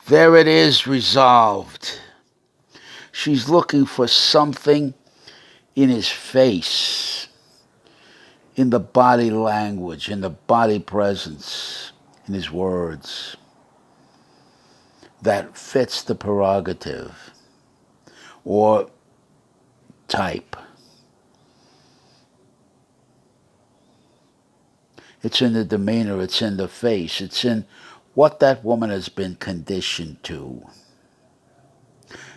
There it is, resolved. She's looking for something in his face, in the body language, in the body presence, in his words, that fits the prerogative or type. It's in the demeanor, it's in the face, it's in what that woman has been conditioned to.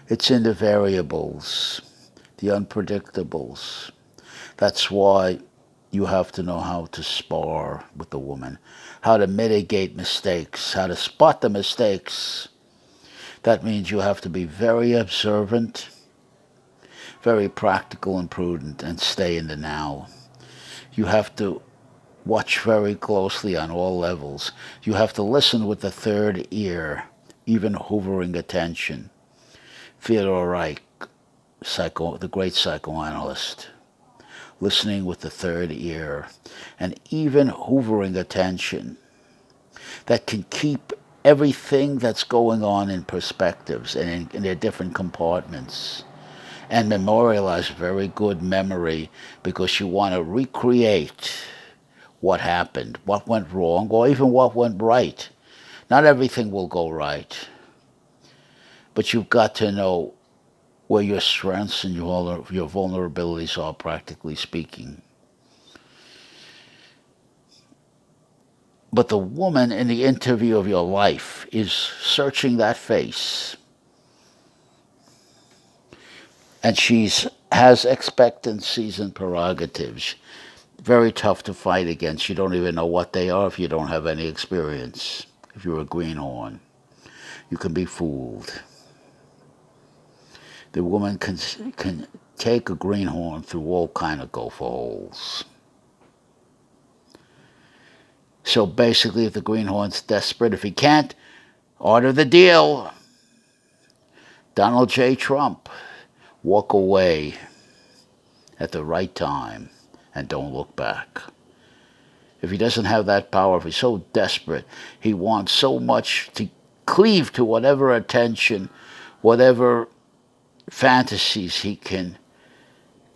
It's in the variables, the unpredictables. That's why you have to know how to spar with the woman, how to mitigate mistakes, how to spot the mistakes. That means you have to be very observant, very practical and prudent, and stay in the now. You have to watch very closely on all levels. You have to listen with the third ear, even hovering attention. Theodore Reich, the great psychoanalyst, listening with the third ear, and even hovering attention that can keep everything that's going on in perspectives and in their different compartments, and memorialize very good memory because you want to recreate what happened, what went wrong, or even what went right. Not everything will go right, but you've got to know where your strengths and your vulnerabilities are, practically speaking. But the woman in the interview of your life is searching that face. And she's has expectancies and prerogatives. Very tough to fight against. You don't even know what they are if you don't have any experience. If you're a greenhorn, you can be fooled. The woman can take a greenhorn through all kind of gopher holes. So basically, if the greenhorn's desperate, if he can't, art of the deal, Donald J. Trump, walk away at the right time and don't look back. If he doesn't have that power, if he's so desperate, he wants so much to cleave to whatever attention, whatever fantasies he can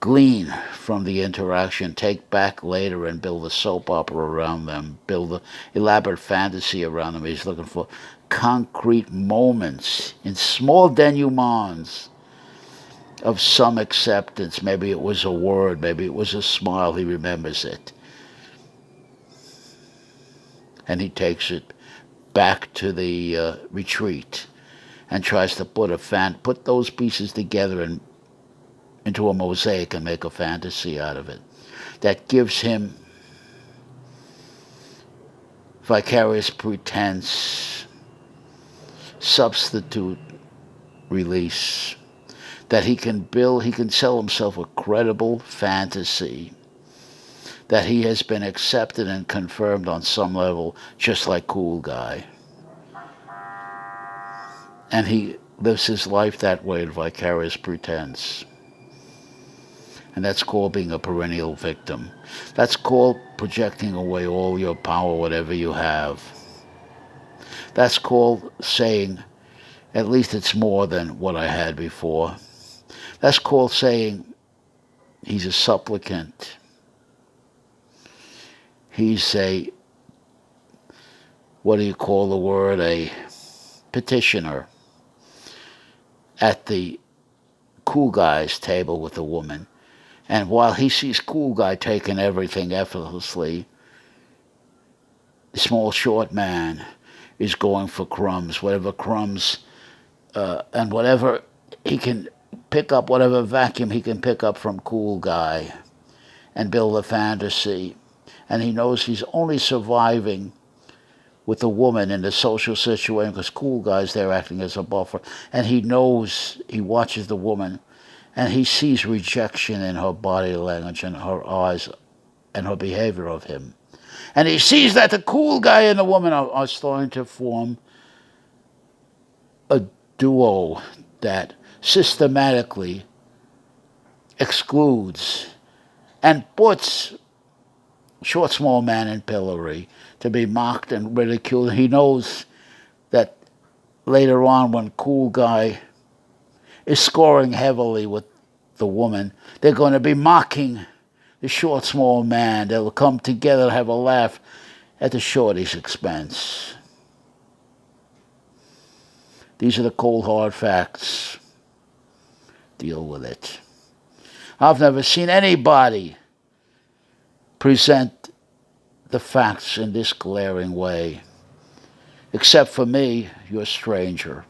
glean from the interaction, take back later and build a soap opera around them, build an elaborate fantasy around them. He's looking for concrete moments in small denouements of some acceptance. Maybe it was a word, maybe it was a smile, he remembers it. And he takes it back to the retreat and tries to put those pieces together and into a mosaic and make a fantasy out of it that gives him vicarious pretense, substitute release, that he can sell himself a credible fantasy that he has been accepted and confirmed on some level, just like Cool Guy. And he lives his life that way in vicarious pretense. And that's called being a perennial victim. That's called projecting away all your power, whatever you have. That's called saying, at least it's more than what I had before. That's called saying, he's a supplicant. He's a, what do you call the word, a petitioner at the Cool Guy's table with the woman. And while he sees Cool Guy taking everything effortlessly, the small short man is going for crumbs, whatever crumbs, and whatever he can pick up, whatever vacuum he can pick up from Cool Guy and build a fantasy. And he knows he's only surviving with the woman in the social situation because Cool Guy's there acting as a buffer. And he knows, he watches the woman, and he sees rejection in her body language and her eyes and her behavior of him. And he sees that the Cool Guy and the woman are starting to form a duo that systematically excludes and puts short, small man in pillory to be mocked and ridiculed. He knows that later on when cool guy is scoring heavily with the woman, they're going to be mocking the short, small man. They'll come together and have a laugh at the shorty's expense. These are the cold, hard facts. Deal with it. I've never seen anybody present the facts in this glaring way. Except for me, your stranger.